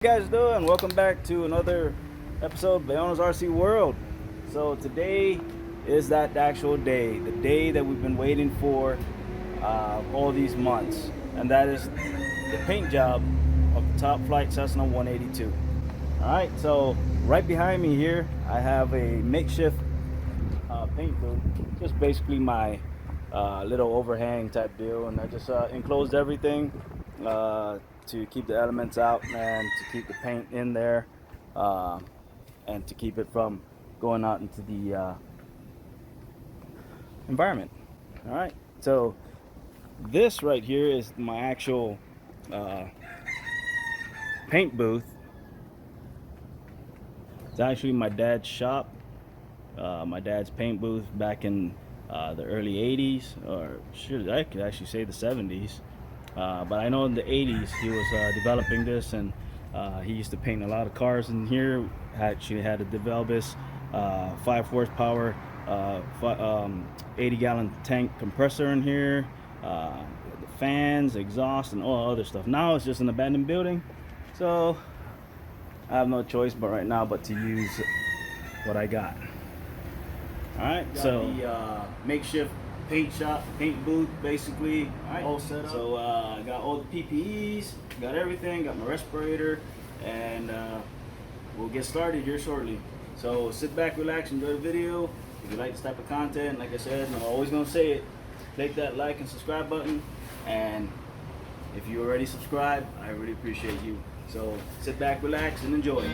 How you guys doing? Welcome back to another episode of Leona's RC World. So today is that actual day, the day that we've been waiting for all these months, and that is the paint job of the top flight Cessna 182. All right, so right behind me here, I have a makeshift paint booth, just basically my little overhang type deal, and I just enclosed everything to keep the elements out and to keep the paint in there, and to keep it from going out into the environment. All right, so this right here is my actual paint booth. It's actually my dad's shop, my dad's paint booth back in the early 80s, or should I could actually say the 70s. But I know in the 80s he was developing this, and he used to paint a lot of cars in here. Actually had a DeVelvis 5 horsepower 80-gallon tank compressor in here, the fans, exhaust, and all other stuff. Now it's just an abandoned building, so I have no choice but right now but to use what I got. All right, so the makeshift paint shop, paint booth, basically, all set up. So I got all the PPEs, got everything, got my respirator, and we'll get started here shortly. So sit back, relax, enjoy the video. If you like this type of content, like I said, I'm always gonna say it, click that like and subscribe button. And if you already subscribed, I really appreciate you. So sit back, relax, and enjoy.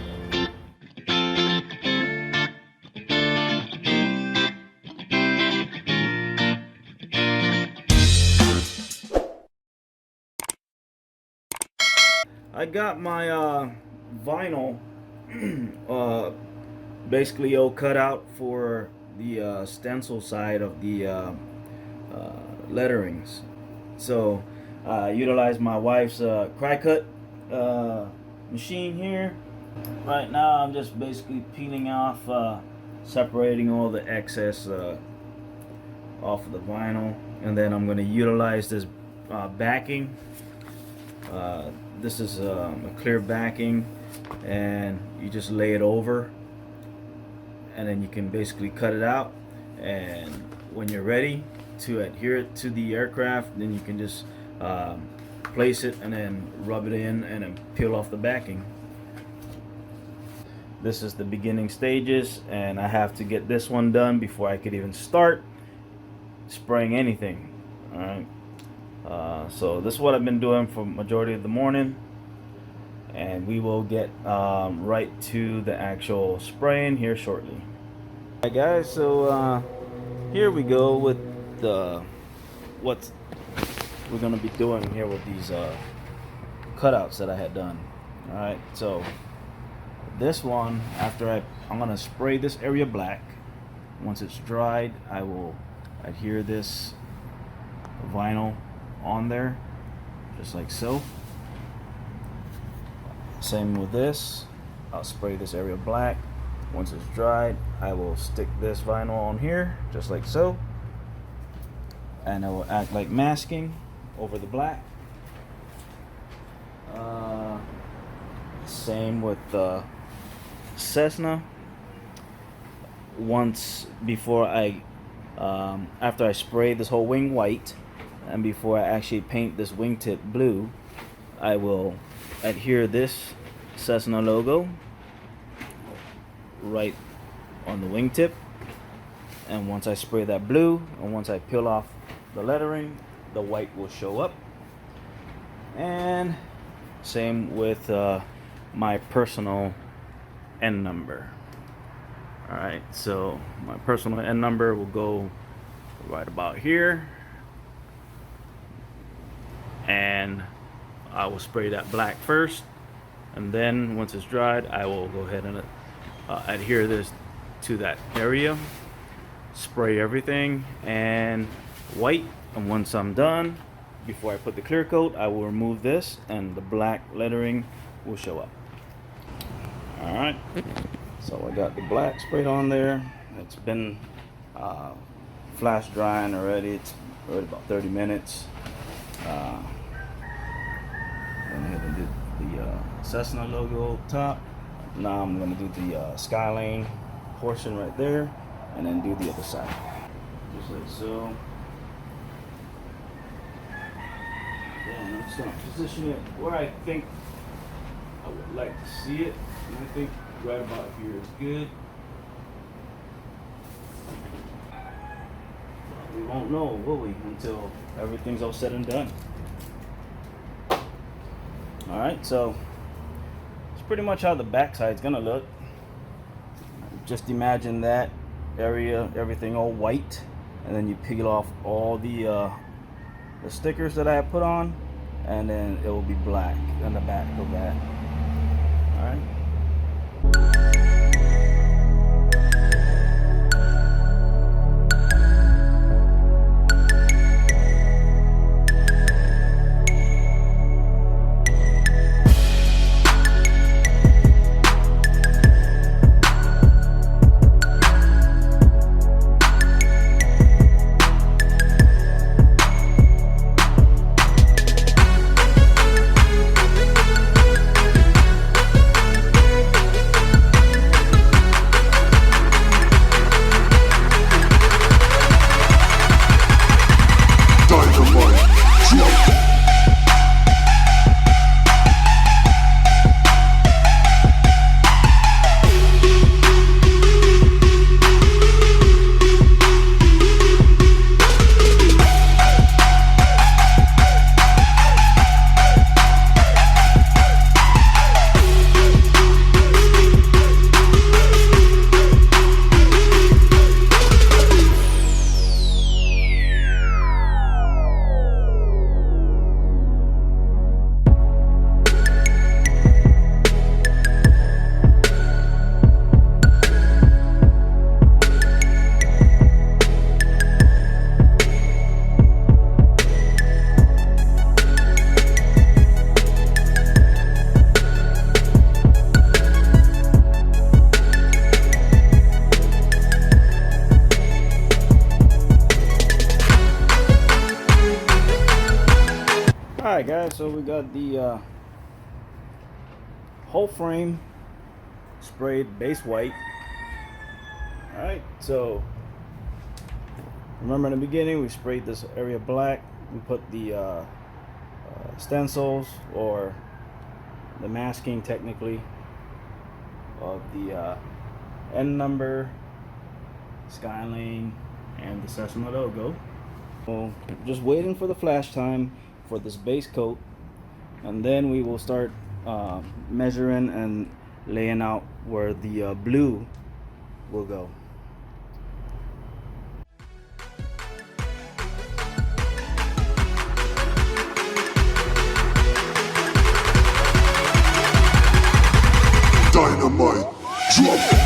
I got my vinyl basically all cut out for the stencil side of the letterings. So I utilized my wife's cry cut machine here. Right now I'm just basically peeling off, separating all the excess off of the vinyl, and then I'm going to utilize this backing. This is a clear backing, and you just lay it over, and then you can basically cut it out, and when you're ready to adhere it to the aircraft, then you can just place it and then rub it in and then peel off the backing. This is the beginning stages, and I have to get this one done before I could even start spraying anything. All right. So this is what I've been doing for majority of the morning, and we will get right to the actual spraying here shortly. Alright guys, so here we go with what we're gonna be doing here with these cutouts that I had done. Alright, so this one, after I'm gonna spray this area black. Once it's dried, I will adhere this vinyl on there, just like so. Same with this. I'll spray this area black. Once it's dried, I will stick this vinyl on here, just like so, and it will act like masking over the black. Same with Cessna. Once before after I spray this whole wing white, and before I actually paint this wingtip blue, I will adhere this Cessna logo right on the wingtip. And once I spray that blue, and once I peel off the lettering, the white will show up. And same with my personal N number. Alright, so my personal N number will go right about here, and I will spray that black first, and then once it's dried, I will go ahead and adhere this to that area, spray everything and white. And once I'm done, before I put the clear coat, I will remove this, and the black lettering will show up. Alright, so I got the black sprayed on there. It's been flash drying already. It's already about 30 minutes. Went ahead and did the Cessna logo up top. Now I'm going to do the Skyline portion right there, and then do the other side. Just like so. Then I'm just going to position it where I think I would like to see it. And I think right about here is good. We won't know, will we, until everything's all said and done. Alright, so it's pretty much how the back side's gonna look. Just imagine that area, everything all white, and then you peel off all the stickers that I have put on, and then it will be black on the back of that. Alright. Alright guys, so we got the whole frame sprayed base white. Alright, so remember in the beginning we sprayed this area black. We put the stencils, or the masking technically, of the N number, Skyline, and the Cessna logo. So just waiting for the flash time for this base coat, and then we will start measuring and laying out where the blue will go. Dynamite, drop it.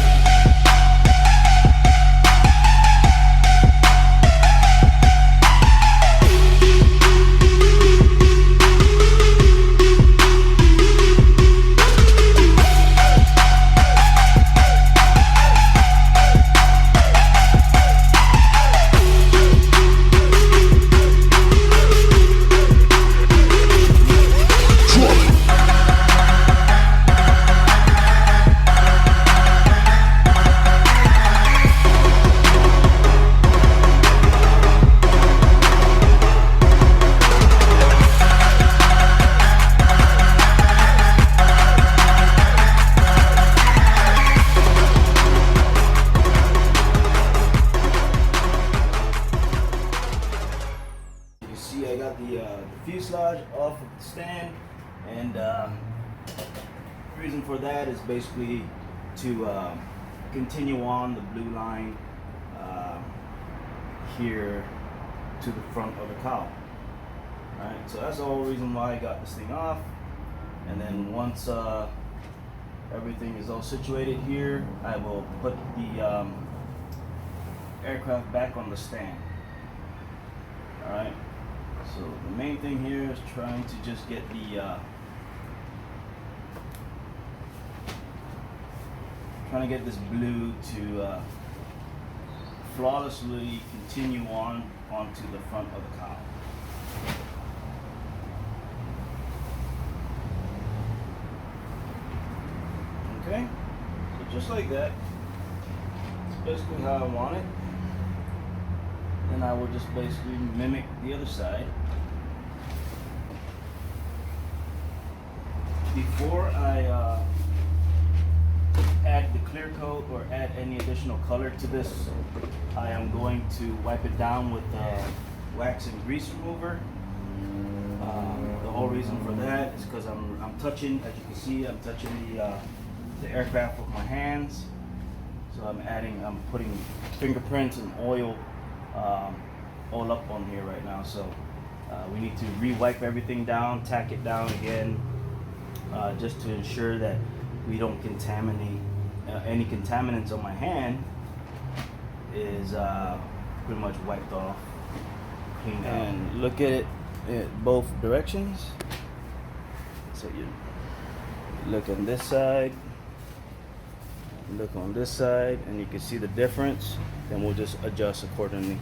I got the fuselage off of the stand, and the reason for that is basically to continue on the blue line here to the front of the cowl. Alright, so that's the whole reason why I got this thing off. And then once everything is all situated here, I will put the aircraft back on the stand. Alright, so the main thing here is trying to just get the trying to get this blue to flawlessly continue on onto the front of the cowl. Okay, so just like that. That's basically how I want it. Then I will just basically mimic the other side. Before I add the clear coat or add any additional color to this, I am going to wipe it down with wax and grease remover. The whole reason for that is because I'm touching, as you can see, I'm touching the aircraft with my hands. So I'm putting fingerprints and oil all up on here right now. So we need to re-wipe everything down, tack it down again, just to ensure that we don't contaminate any contaminants on my hand is pretty much wiped off, cleaned out. And look at it both directions. So you look on this side, look on this side, and you can see the difference. Then we'll just adjust accordingly.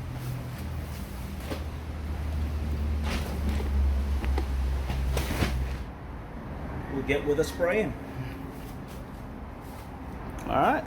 We'll get with a spraying. All right.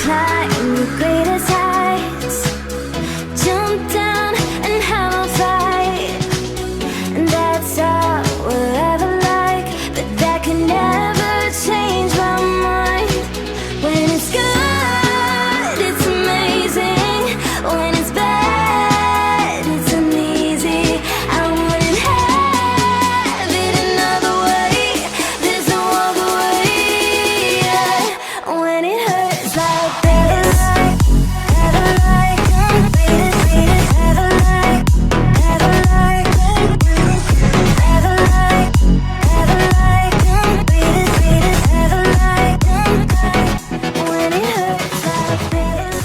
climb the greatest heights, jump down and have a fight, and that's all we'll ever like. But that can never change my mind. When it's good, it's amazing. When it's bad, it's uneasy. I wouldn't have it another way. There's no other way. When it hurts like this, never like, never like, never like, never like, never like, never like, when it hurts like this.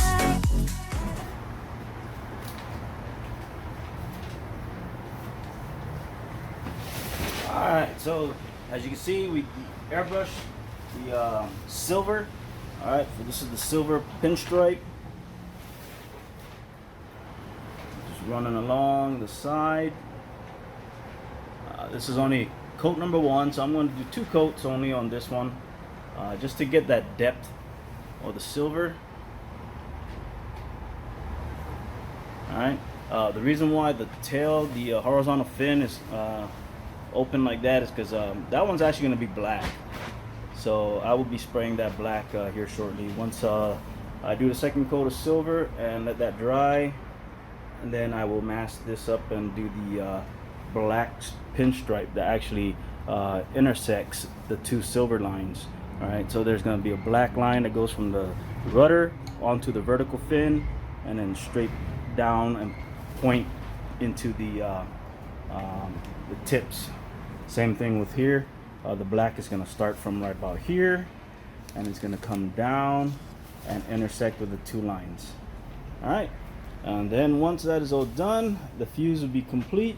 Alright, so as you can see, we airbrushed the silver. Alright, so this is the silver pinstripe. Just running along the side. This is only coat number 1, so I'm going to do 2 coats only on this one, just to get that depth of the silver. Alright, the reason why the tail, the horizontal fin is open like that is because that one's actually going to be black. So I will be spraying that black here shortly. Once I do the second coat of silver and let that dry, and then I will mask this up and do the black pinstripe that actually intersects the 2 silver lines. Alright, so there's going to be a black line that goes from the rudder onto the vertical fin and then straight down and point into the tips. Same thing with here. The black is going to start from right about here, and it's going to come down and intersect with the 2 lines. All right, And then once that is all done, the fuse will be completely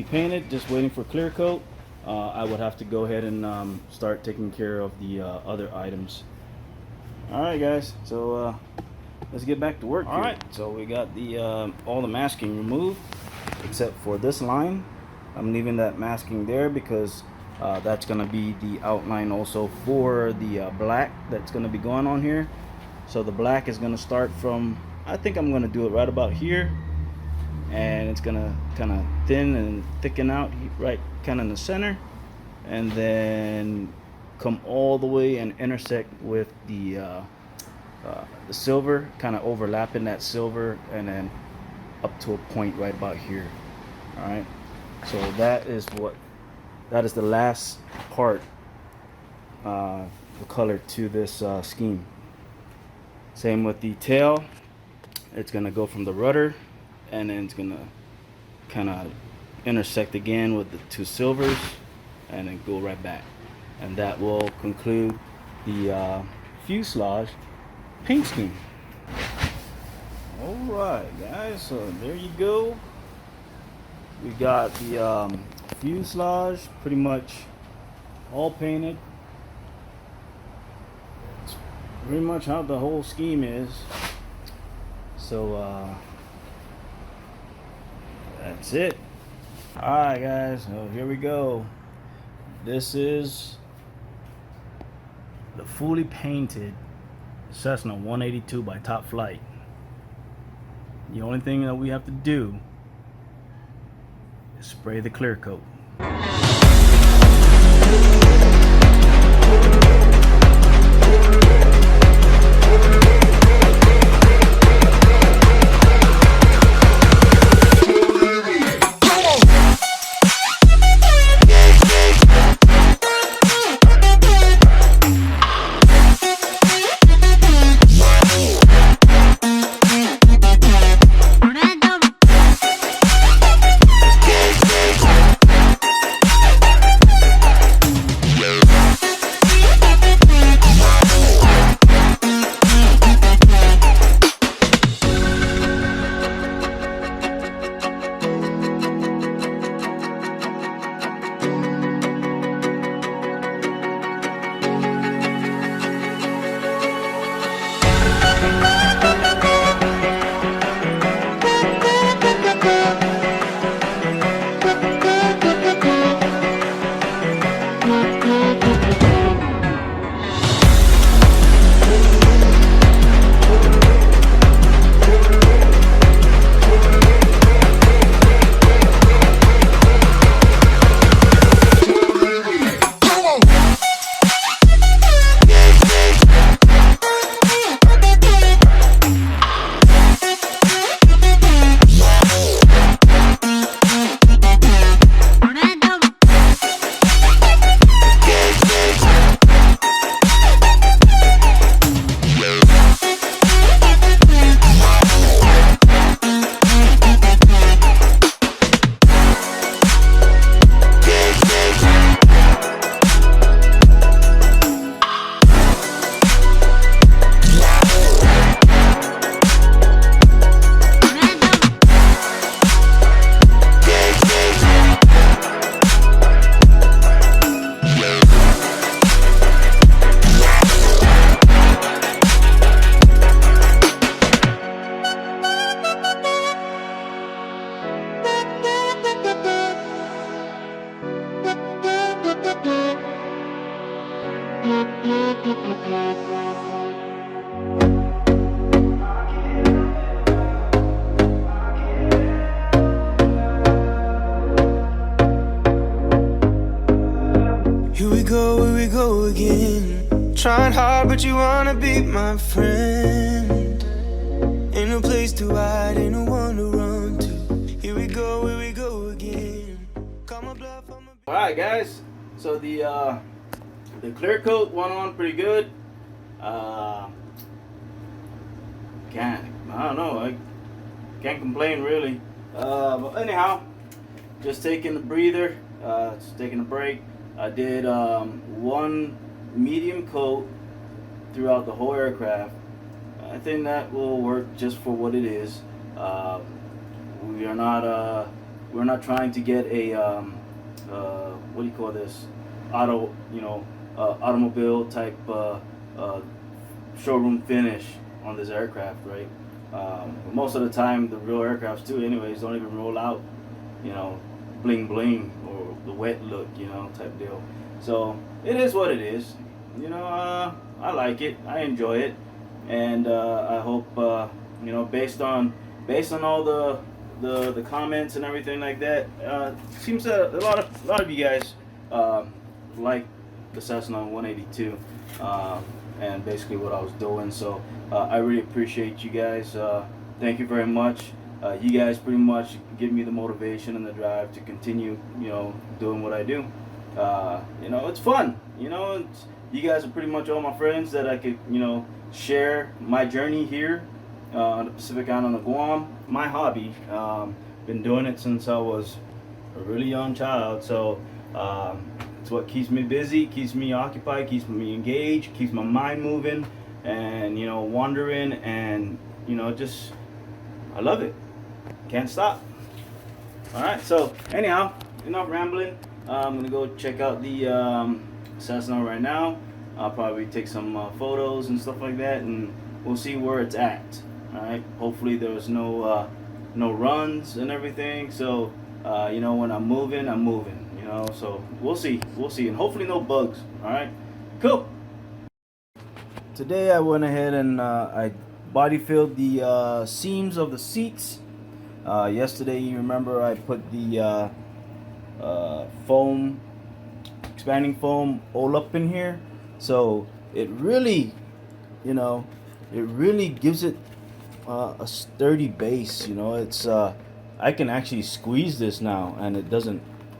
painted, just waiting for clear coat. I would have to go ahead and start taking care of the other items. Alright guys, so let's get back to work. Alright, so we got the all the masking removed except for this line. I'm leaving that masking there because that's gonna be the outline also for the black that's gonna be going on here. So the black is gonna start from, I think I'm gonna do it right about here, and it's gonna kind of thin and thicken out right kind of in the center, and then come all the way and intersect with the silver, kind of overlapping that silver, and then up to a point right about here. All right, so that is the last part, the color to this scheme. Same with the tail. It's gonna go from the rudder, and then it's gonna kind of intersect again with the two silvers, and then go right back. And that will conclude the fuselage paint scheme. All right, guys. So there you go. We got the fuselage pretty much all painted. It's pretty much how the whole scheme is. So that's it. Alright guys, so here we go. This is the fully painted Cessna 182 by Top Flite. The only thing that we have to do is spray the clear coat. Here we go again. Trying hard, but you wanna be my friend. Ain't no place to hide, ain't no one to run to. Here we go again. Call my bluff, Alright guys, so the clear coat went on pretty good. I don't know, I can't complain really. But anyhow, just taking a breather, just taking a break. I did one medium coat throughout the whole aircraft. I think that will work just for what it is. We're not trying to get a what do you call this, automobile type showroom finish on this aircraft, right? Most of the time, the real aircrafts too, anyways, don't even roll out, bling bling or the wet look, type deal. So it is what it is. I like it. I enjoy it, and I hope based on all the comments and everything like that, seems that a lot of you guys like the Cessna 182 and basically what I was doing. So I really appreciate you guys. Thank you very much. You guys pretty much give me the motivation and the drive to continue, doing what I do. It's fun. You guys are pretty much all my friends that I could, share my journey here on the Pacific Island of Guam. My hobby. Been doing it since I was a really young child. So it's what keeps me busy, keeps me occupied, keeps me engaged, keeps my mind moving, and wandering, and just I love it. Can't stop. All right. So anyhow, enough rambling. I'm gonna go check out the Cessna right now. I'll probably take some photos and stuff like that, and we'll see where it's at. All right. Hopefully there's no runs and everything. So when I'm moving, I'm moving. So we'll see, and hopefully no bugs. All right. Cool. Today I went ahead and I body filled the seams of the seats. Yesterday, you remember I put the foam, expanding foam all up in here, so it really gives it a sturdy base. It's I can actually squeeze this now, and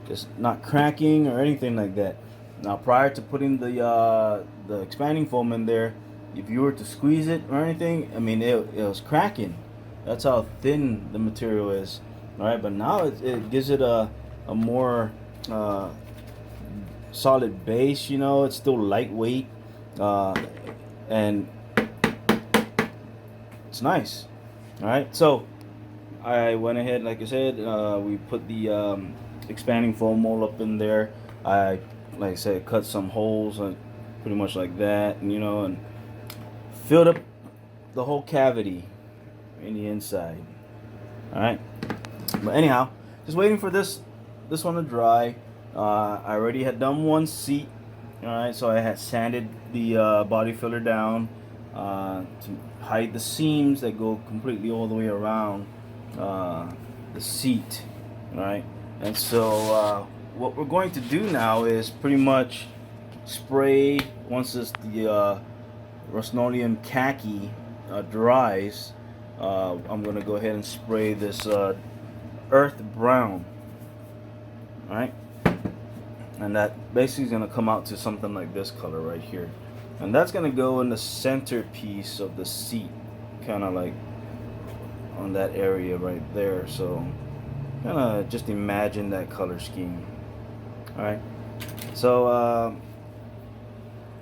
it's not cracking or anything like that. Now, prior to putting the expanding foam in there, if you were to squeeze it or anything, I mean, it was cracking. That's how thin the material is. All right, but now it gives it a more solid base. It's still lightweight, and it's nice. All right, so I went ahead, like I said, we put the expanding foam mold up in there. I, like I said, cut some holes, pretty much like that, and filled up the whole cavity in the inside. All right, but anyhow, just waiting for this one to dry. I already had done one seat. All right, so I had sanded the body filler down to hide the seams that go completely all the way around the seat. All right, and so what we're going to do now is pretty much spray, once the Rust-Oleum khaki dries. I'm going to go ahead and spray this earth brown. All right, and that basically is going to come out to something like this color right here, and that's going to go in the centerpiece of the seat, kind of like on that area right there. So kind of just imagine that color scheme. All right, so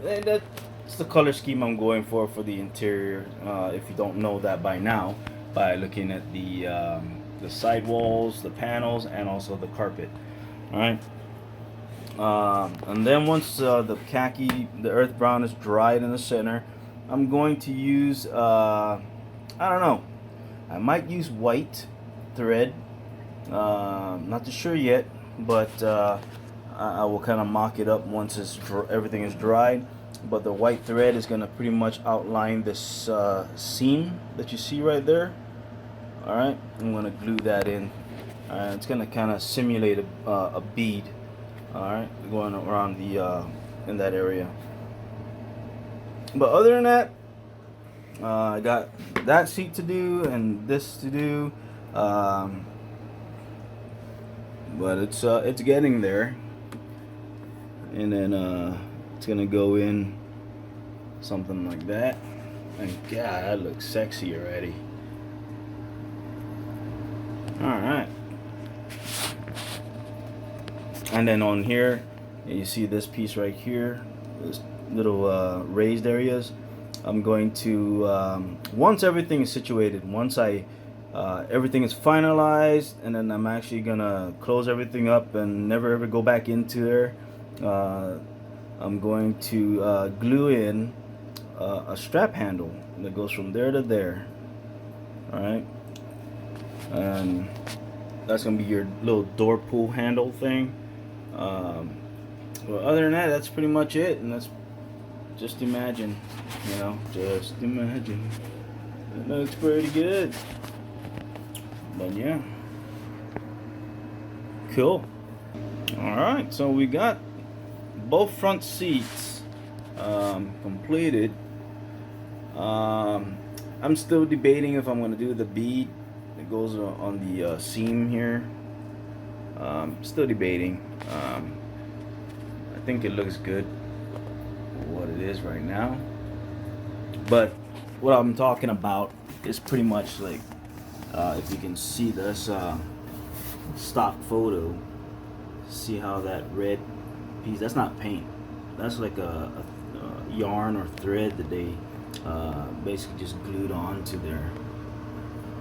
that's the color scheme I'm going for the interior. If you don't know that by now, by looking at the sidewalls, the panels, and also the carpet. All right, and then once the earth brown is dried in the center, I'm going to use I don't know, I might use white thread. Not too sure yet, but I will kind of mock it up once everything is dried. But the white thread is going to pretty much outline this seam that you see right there. All right, I'm going to glue that in. It's going to kind of simulate a bead. All right, going around the in that area. But other than that, I got that seat to do and this to do. But it's getting there, and then it's gonna go in something like that, and God, that looks sexy already. All right, and then on here you see this piece right here, this little raised areas. I'm going to once everything is situated, once I everything is finalized, and then I'm actually gonna close everything up and never ever go back into there. I'm going to glue in a strap handle that goes from there to there. Alright, and that's gonna be your little door pull handle thing. Well, other than that, that's pretty much it, and that's just imagine, you know, just imagine. It looks pretty good. But yeah, cool. All right, so we got both front seats completed. I'm still debating if I'm going to do the bead that goes on the seam here. Still debating. I think it looks good for what it is right now. But what I'm talking about is pretty much like, if you can see this stock photo, see how that red piece, that's not paint, that's like a yarn or thread that they basically just glued onto there.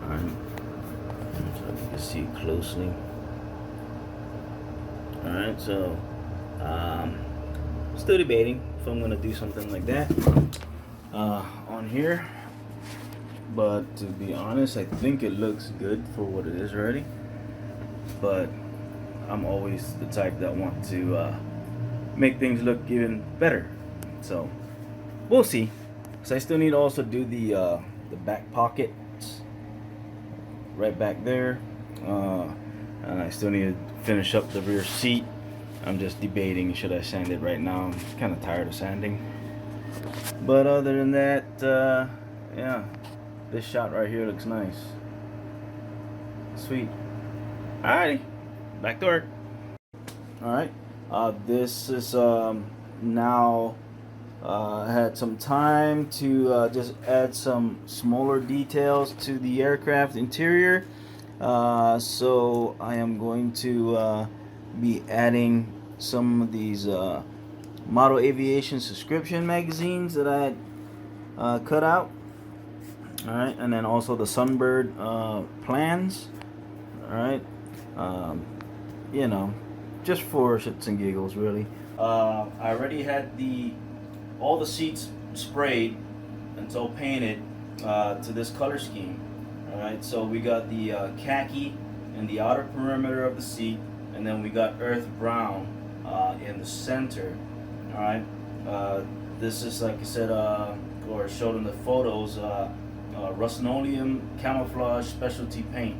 Alright, so you can see it closely. Alright, so still debating if I'm gonna do something like that on here, but to be honest, I think it looks good for what it is already. But I'm always the type that want to make things look even better, so we'll see. So I still need to also do the back pockets right back there, and I still need to finish up the rear seat. I'm just debating, should I sand it right now? I'm kind of tired of sanding. But other than that, yeah, this shot right here looks nice. Sweet. Alrighty, back to work. Alright, this is now had some time to just add some smaller details to the aircraft interior. So I am going to be adding some of these Model Aviation subscription magazines that I had cut out. Alright, and then also the Sunbird plans. Alright, you know, just for shits and giggles, really. I already had all the seats sprayed and so painted to this color scheme. Alright, so we got the khaki in the outer perimeter of the seat, and then we got earth brown in the center. Alright, this is, like I said, or showed in the photos, Rust-Oleum camouflage specialty paint.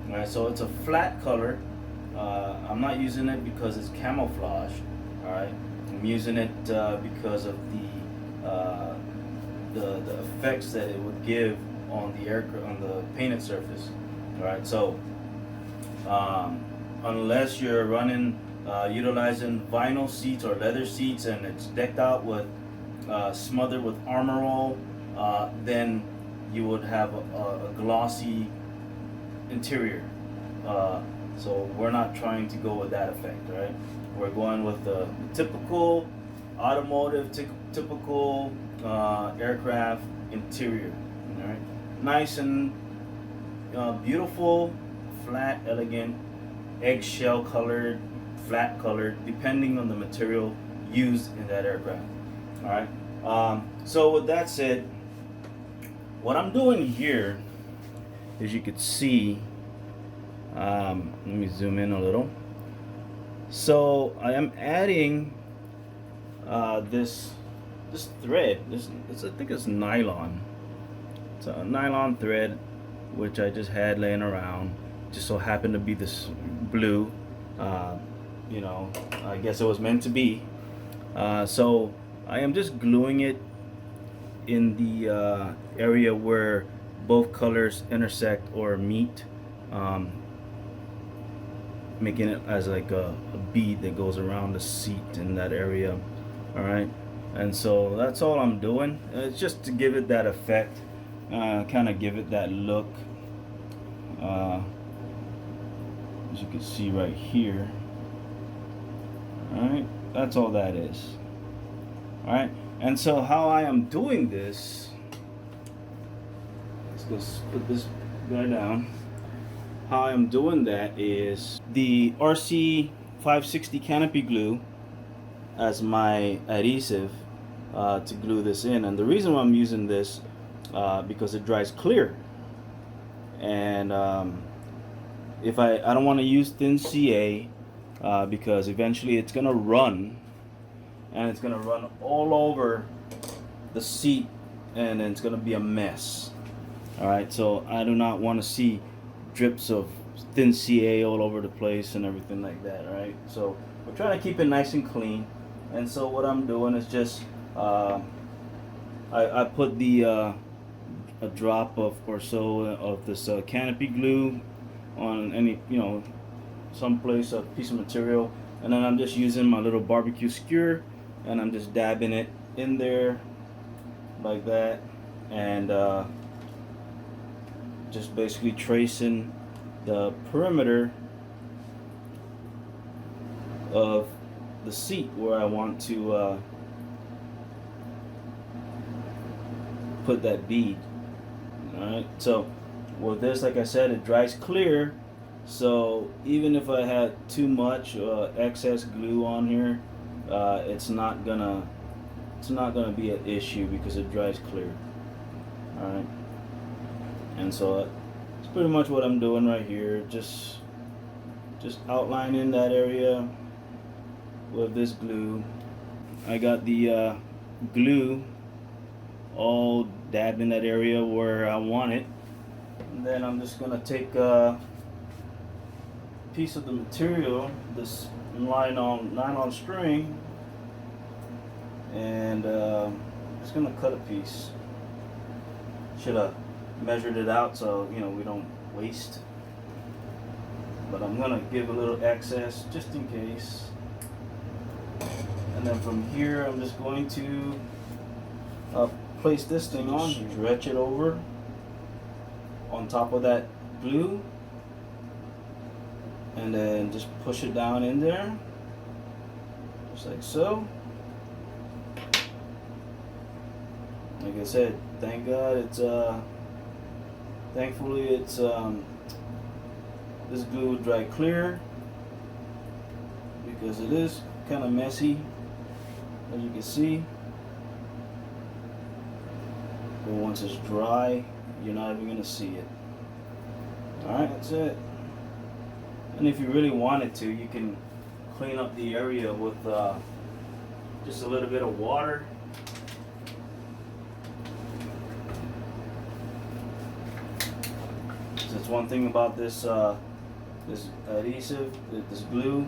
Alright, so it's a flat color. I'm not using it because it's camouflage. Alright, I'm using it because of the effects that it would give on the aircraft, on the painted surface. Alright, so unless you're running utilizing vinyl seats or leather seats and it's decked out with smothered with armor roll, then you would have a glossy interior. So we're not trying to go with that effect, right? We're going with the typical automotive, typical aircraft interior. All right, nice and beautiful, flat, elegant, eggshell colored, flat colored, depending on the material used in that aircraft. All right. So with that said, what I'm doing here, as you could see, let me zoom in a little. So I am adding this thread. I think it's nylon. It's a nylon thread, which I just had laying around. Just so happened to be this blue. You know, I guess it was meant to be. So I am just gluing it in the area where both colors intersect or meet, making it as like a bead that goes around the seat in that area. All right, and so that's all I'm doing. It's just to give it that effect, kind of give it that look, as you can see right here. All right, that's all that is. All right, and so how I am doing this, let's go put this guy down. How I'm doing that is the RC 560 canopy glue as my adhesive to glue this in, and the reason why I'm using this because it dries clear, and if I don't want to use thin CA because eventually it's gonna run, and it's gonna run all over the seat, and then it's gonna be a mess. All right, so I do not want to see drips of thin CA all over the place and everything like that. All right, so we're trying to keep it nice and clean, and so what I'm doing is just I put the a drop of or so of this canopy glue on any, someplace, a piece of material, and then I'm just using my little barbecue skewer, and I'm just dabbing it in there like that, and just basically tracing the perimeter of the seat where I want to put that bead. Alright, so with this, like I said, it dries clear, so even if I had too much excess glue on here, it's not gonna be an issue because it dries clear. Alright, and so that's pretty much what I'm doing right here, just outlining that area with this glue. I got the glue all dabbed in that area where I want it, and then I'm just gonna take a piece of the material, this nylon string, and just gonna cut a piece. Should have measured it out so we don't waste, but I'm gonna give a little excess just in case. And then from here I'm just going to place this thing on, stretch it over on top of that glue, and then just push it down in there just like so. Like I said, thank God it's thankfully it's this glue will dry clear, because it is kind of messy, as you can see. But once it's dry, you're not even gonna see it. Alright, that's it. And if you really wanted to, you can clean up the area with just a little bit of water. So that's one thing about this this adhesive, this glue.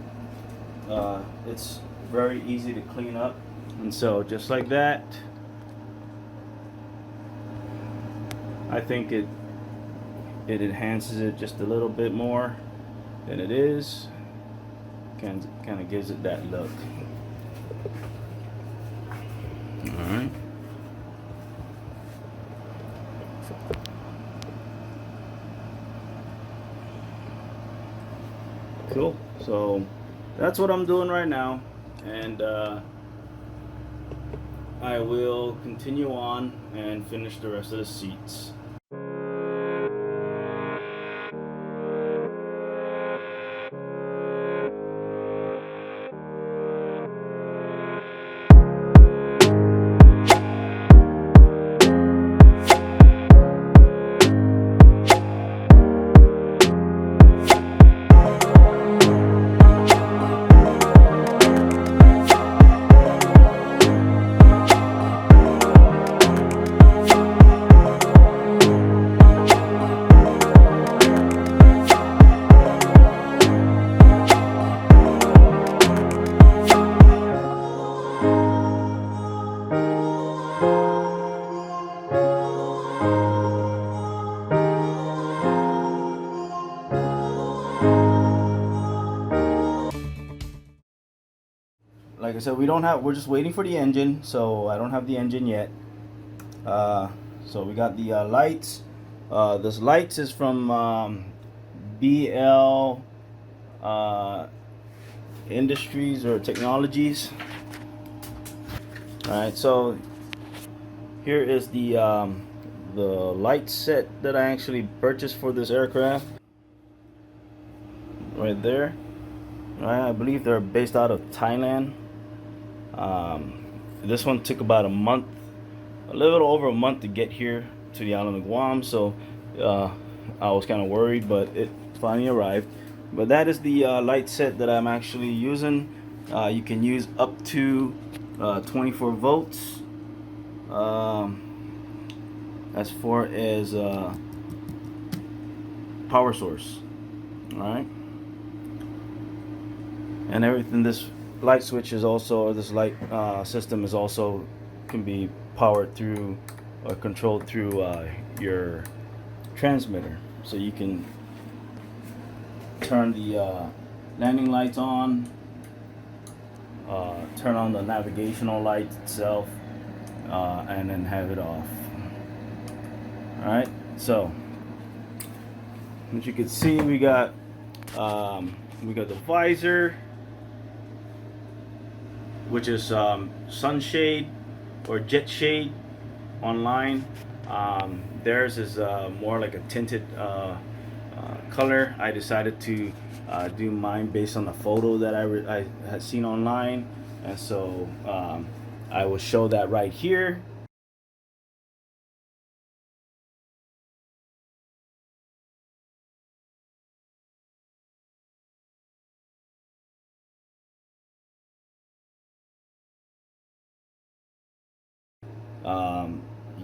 It's very easy to clean up, and so just like that, I think it enhances it just a little bit more than it is. Kind of gives it that look. All right. Cool. So that's what I'm doing right now, and I will continue on and finish the rest of the seats. Like I said, we're just waiting for the engine, so I don't have the engine yet. So we got the lights. This lights is from BL Industries or Technologies. Alright, so here is the the light set that I actually purchased for this aircraft. Right there. I believe they're based out of Thailand. This one took about a month, a little over a month to get here to the island of Guam. So I was kind of worried, but it finally arrived. But that is the light set that I'm actually using. You can use up to 24 volts. As far as power source, all right, and everything. This light switch is also, or this light system is also can be powered through or controlled through your transmitter. So you can turn the landing lights on, turn on the navigational light itself, and then have it off. Alright, so as you can see, we got the visor, which is sunshade or jet shade online. Theirs is more like a tinted color. I decided to do mine based on the photo that I had seen online, and so I will show that right here.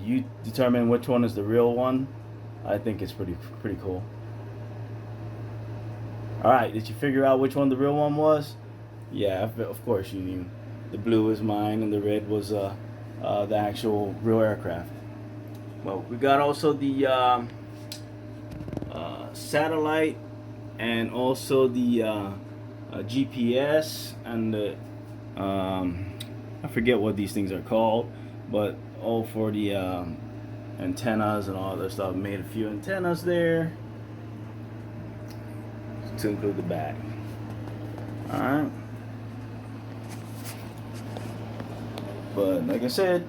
You determine which one is the real one. I think it's pretty cool. All right, did you figure out which one the real one was? Yeah, of course you knew. The blue is mine, and the red was the actual real aircraft. Well, we got also the satellite, and also the GPS, and the I forget what these things are called, but all for the antennas and all that stuff. Made a few antennas there to include the back. Alright, but like I said,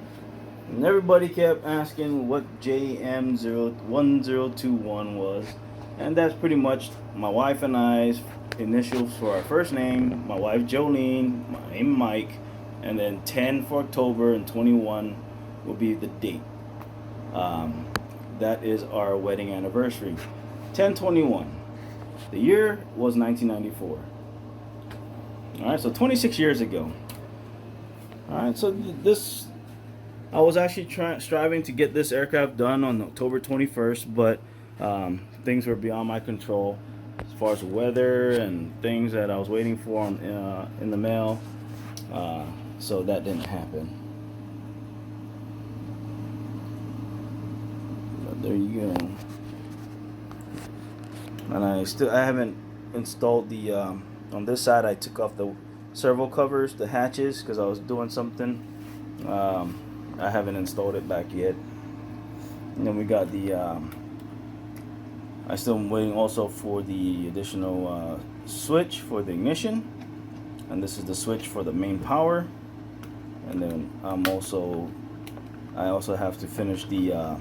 and everybody kept asking what JM1021 was, and that's pretty much my wife and I's initials for our first name. My wife Jolene, my name Mike, and then 10 for October, and 21 will be the date. That is our wedding anniversary, 10/21. The year was 1994. All right, so 26 years ago. All right, so this, I was actually striving to get this aircraft done on October 21st, but things were beyond my control as far as weather and things that I was waiting for in the mail. So that didn't happen. But there you go. And I haven't installed the on this side. I took off the servo covers, the hatches, because I was doing something. I haven't installed it back yet. And then we got the I still am waiting also for the additional switch for the ignition, and this is the switch for the main power. And then I also have to finish the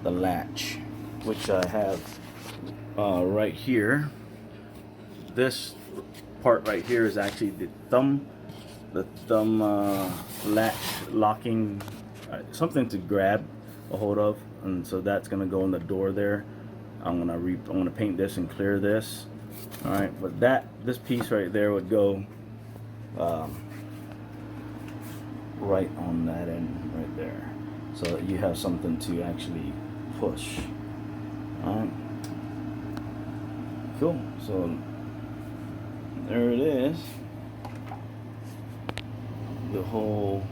latch, which I have right here. This part right here is actually the thumb latch locking, something to grab a hold of, and so that's gonna go in the door there. I'm gonna paint this and clear this. All right, but this piece right there would go right on that end right there, so that you have something to actually push. All right, cool. So there it is, the whole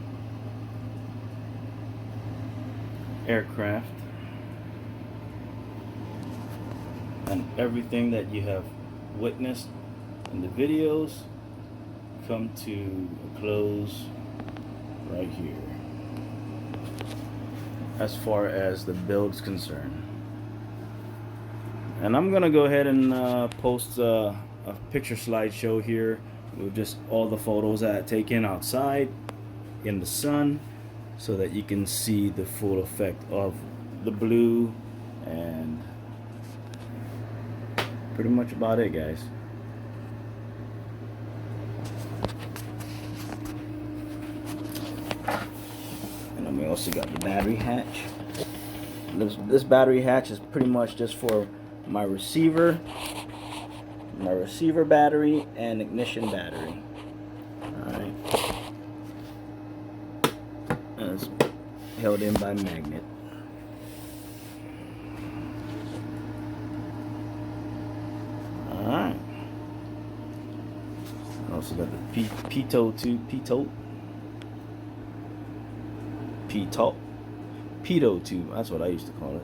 aircraft and everything that you have witnessed in the videos come to a close right here as far as the build's concerned. And I'm gonna go ahead and post a picture slideshow here with just all the photos that I taken outside in the sun, so that you can see the full effect of the blue, and pretty much about it, guys. And then we also got the battery hatch. This battery hatch is pretty much just for my receiver battery and ignition battery. Alright. And it's held in by magnet. Alright. Also got the pitot tube. That's what I used to call it.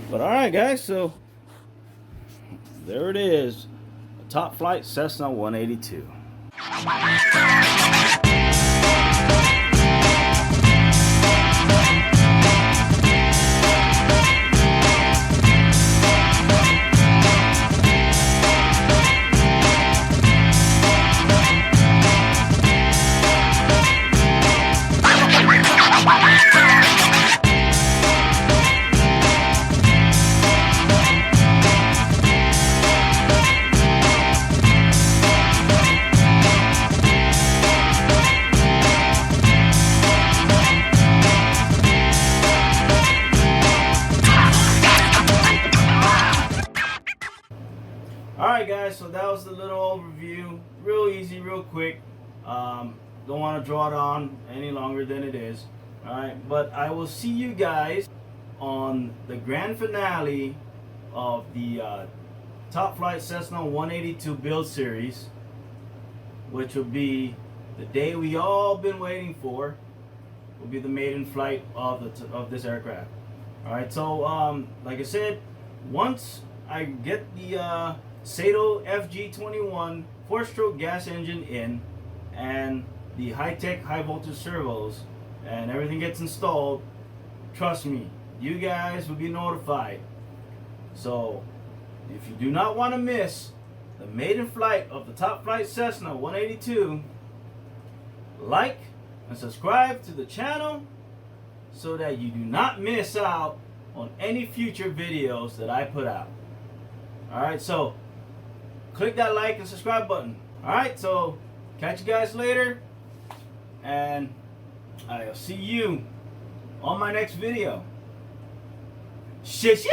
But alright, guys, so there it is. A top flight Cessna 182. Alright, guys, so that was the little overview. Real easy, real quick. Don't want to draw it on any longer than it is. Alright, but I will see you guys on the grand finale of the Top Flight Cessna 182 build series, which will be the day we all been waiting for. Will be the maiden flight of this aircraft. Alright, so like I said, once I get the Sato FG21 four-stroke gas engine in, and the high-tech high-voltage servos, and everything gets installed, trust me, you guys will be notified. So if you do not want to miss the maiden flight of the Top Flight Cessna 182, like and subscribe to the channel so that you do not miss out on any future videos that I put out. Alright, so click that like and subscribe button. Alright, so catch you guys later, and I'll see you on my next video. Shit.